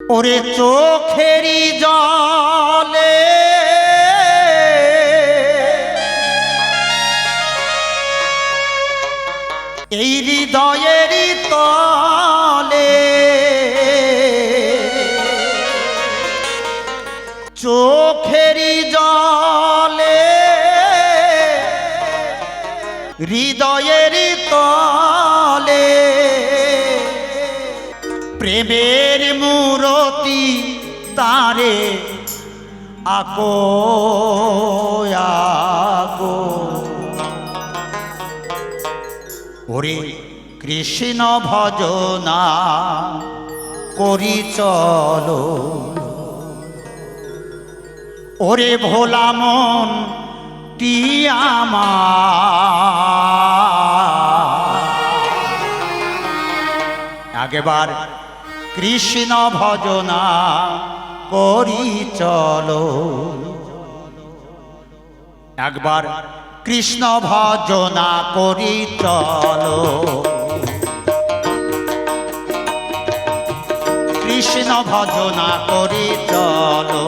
ওরে চোখেরই জলে এই হৃদয়েরই তলে চোখেরই জলে হৃদয়েরই তলে প্রেমের মূরতি তারে আকো আকো ওরে কৃষ্ণ ভজনা করি চলো ওরে ভোলা মন টিয়ামা আগেবার কৃষ্ণ ভজনা করি চলো একবার কৃষ্ণ ভজনা করি চলো কৃষ্ণ ভজনা করি চলো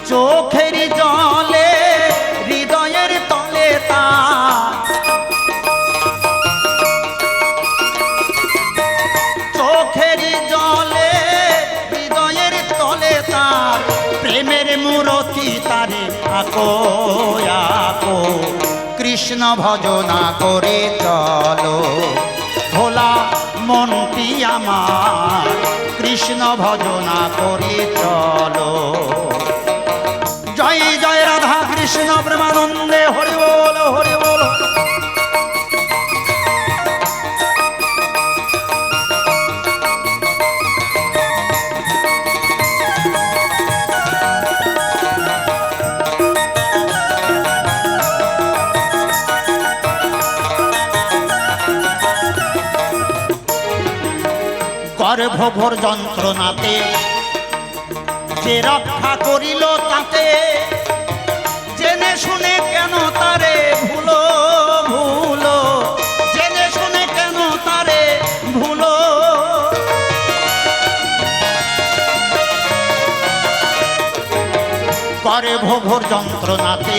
চোখের জলে হৃদয়ের তলে তার চোখের জলে হৃদয়ের তলে তার প্রেমের মূরতি তারে আকো আকো কৃষ্ণ ভজনা করে চলো ভোলা মনটি আমার কৃষ্ণ ভজনা করে চলো জয় জয় রাধা কৃষ্ণ প্রেমানন্দে হরি বল হরি বল গর্ভভোর যন্ত্রণাতে যে রক্ষা করিল তাতে জেনে শুনে কেন তারে ভুলো ভুলো জেনে শুনে কেন তারে ভুলো গর্ভভোর যন্ত্রণাতে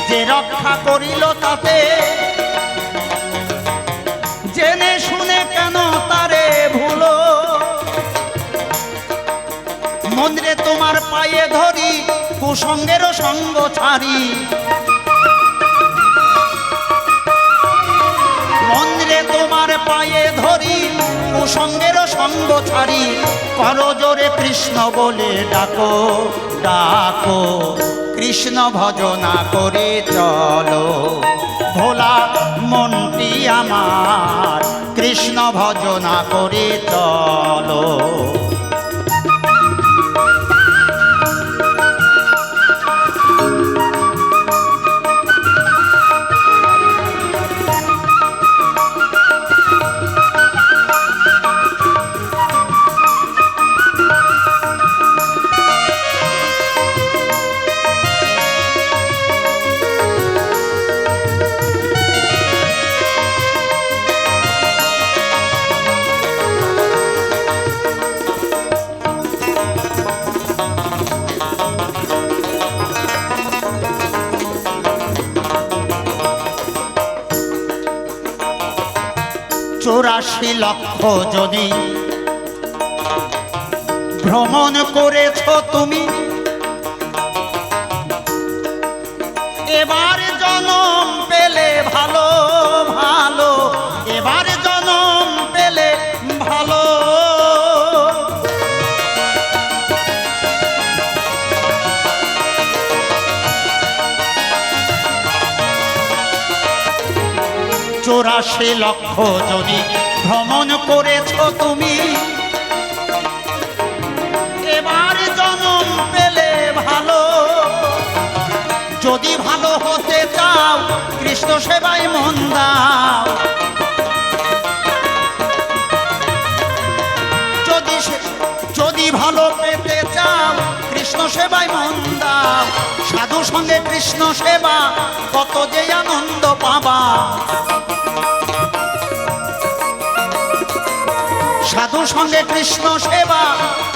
যে রক্ষা করিল তাতে জেনে শুনে কেন তারে ভুলো মন্দিরে তোমার পায়ে ধরি কুসঙ্গের সঙ্গ ছাড়ি মন্দিরে তোমার পায়ে ধরি কুসঙ্গের সঙ্গ ছাড়ি করো জোরে কৃষ্ণ বলে ডাকো ডাকো কৃষ্ণ ভজনা করে চলো ভোলা মনটি আমার কৃষ্ণ ভজনা করে চলো চৌরাশি লক্ষ যদি ভ্রমণ করেছ তুমি এবার জনম পেলে ভালো ভালো এবার জনম পেলে ভালো চৌরাশি লক্ষ যদি ভ্রমণ করেছ তুমি এবার জনম পেলে ভালো যদি ভালো হতে চাও কৃষ্ণ সেবায় মন দাও যদি ভালো পেতে চাও কৃষ্ণ সেবায় মন দাও সাধু সঙ্গে কৃষ্ণ সেবা কত যে আনন্দ পাবা সাধু সঙ্গে কৃষ্ণ সেবা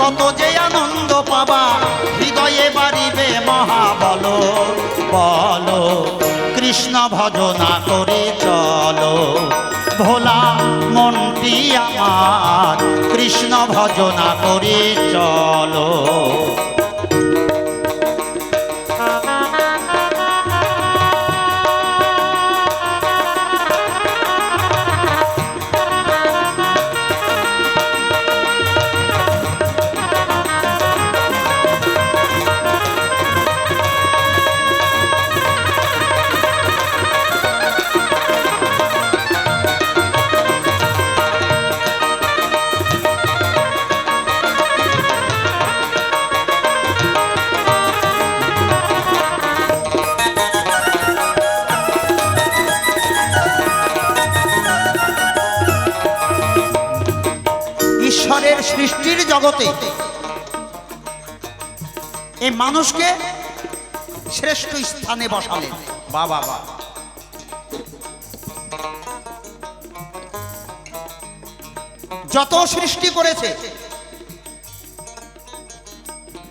কত যে আনন্দ পাবা, হৃদয়ে বাড়িবে মহা বলো বলো, কৃষ্ণ ভজনা করে চলো, ভোলা মনটি আমার কৃষ্ণ ভজনা করে চলো। ঈশ্বরের সৃষ্টির জগতে এই মানুষকে শ্রেষ্ঠ স্থানে বসালেন। বাবা বাবা, যত সৃষ্টি করেছে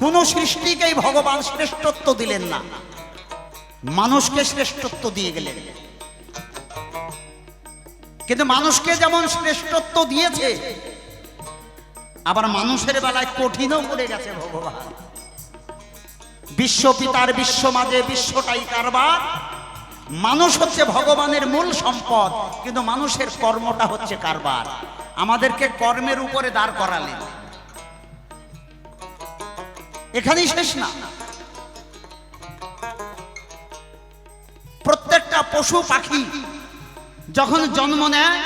কোন সৃষ্টিকেই ভগবান শ্রেষ্ঠত্ব দিলেন না, মানুষকে শ্রেষ্ঠত্ব দিয়ে গেলেন। কিন্তু মানুষকে যেমন শ্রেষ্ঠত্ব দিয়েছে, আবার মানুষের বেলায় কঠিনও করে গেছে ভগবান। বিশ্বপিতার বিশ্ব মাঝে বিশ্বটাই কারবার, মানুষ হচ্ছে ভগবানের মূল সম্পদ, কিন্তু মানুষের কর্মটা হচ্ছে কারবার। আমাদেরকে কর্মের উপরে দাঁড় করালেন। এখানেই শেষ না, প্রত্যেকটা পশু পাখি যখন জন্ম নেয়,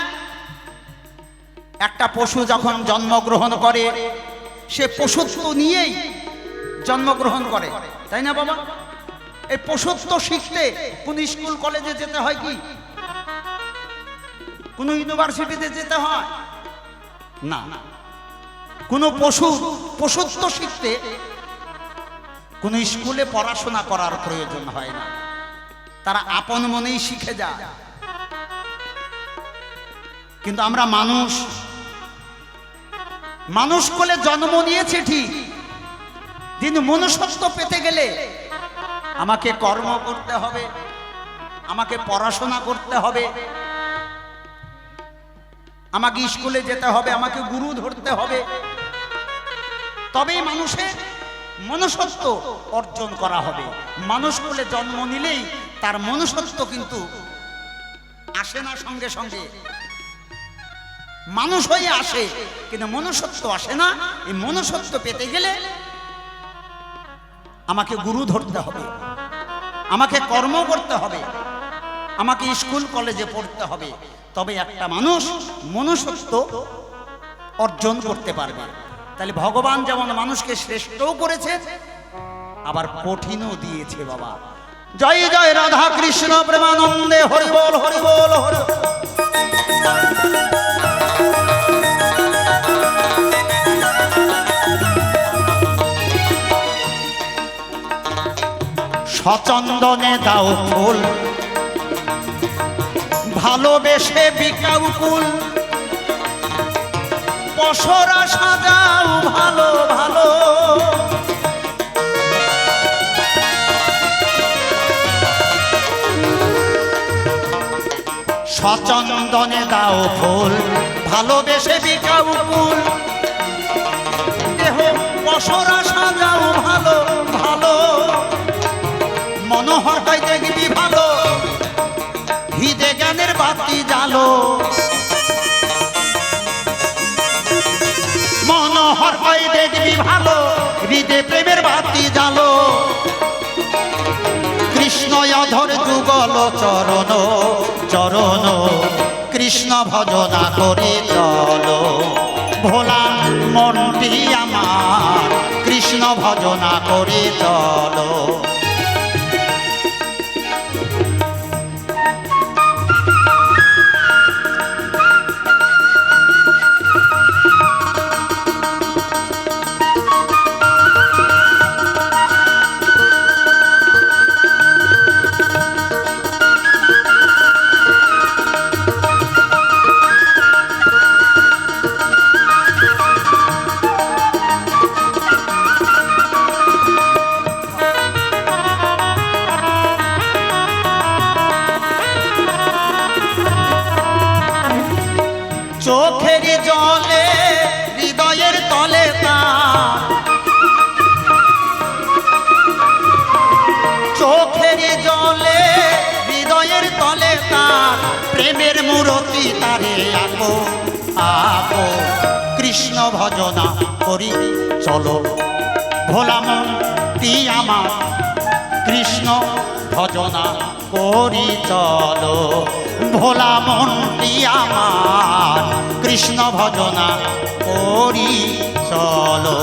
একটা পশু যখন জন্মগ্রহণ করে সে পশুত্ব নিয়েই জন্মগ্রহণ করে, তাই না বাবা? এই পশুত্ব শিখতে কোন স্কুল কলেজে যেতে হয় কি কোন ইউনিভার্সিটিতে যেতে হয় না? কোন পশুত্ব শিখতে কোন স্কুলে পড়াশোনা করার প্রয়োজন হয় না, তারা আপন মনেই শিখে যায়। কিন্তু আমরা মানুষ কোলে জন্ম নিয়েছে ঠিক, কিন্তু মনুষ্যত্ব পেতে গেলে আমাকে কর্ম করতে হবে, আমাকে পড়াশোনা করতে হবে, আমাকে স্কুলে যেতে হবে, আমাকে গুরু ধরতে হবে, তবেই মানুষের মনুষ্যত্ব অর্জন করা হবে। মানুষ কোলে জন্ম নিলেই তার মনুষ্যত্ব কিন্তু আসে না সঙ্গে সঙ্গে, মানুষ হয়ে আসে কিন্তু মনুষ্যত্ব আসে না। এই মনুষ্যত্ব পেতে গেলে আমাকে গুরু ধরতে হবে, আমাকে কর্ম করতে হবে, আমাকে স্কুল কলেজে পড়তে হবে, তবে একটা মানুষ মনুষ্যত্ব অর্জন করতে পারবে। তাহলে ভগবান যেমন মানুষকে শ্রেষ্ঠও করেছে, আবার কঠিনও দিয়েছে বাবা। জয় জয় রাধা কৃষ্ণ প্রেমানন্দে, হরি বল হরি বল হরি। সচন্দনে দাও ফুল, ভালোবেসে বিকাউ কুল, পসরা সাজাও ভালো ভালো, সচন্দনে দাও ফুল, ভালোবেসে বিকাউ কুল, দেহ পসরা সাজাও ভালো ভালো, মনোহর হয় দেখবি ভালো, হৃদে জ্ঞানের বাতি জালো, মনোহর হয় দেখবি ভালো, হৃদে প্রেমের বাতি জালো, কৃষ্ণ অধর যুগল চরণ চরণ, কৃষ্ণ ভজনা করে চলো, ভোলা মনটি আমার কৃষ্ণ ভজনা করে চলো। চোখের জলে হৃদয়ের তলে তার, চোখের জলে হৃদয়ের তলে তার, প্রেমের মূরতি তারে আঁকো আঁকো। কৃষ্ণ ভজনা করি চলো ভোলা মনটি আমার, কৃষ্ণ ভজনা করি চলো ভোলা মনটি আমার, কৃষ্ণ ভজনা করি চলো।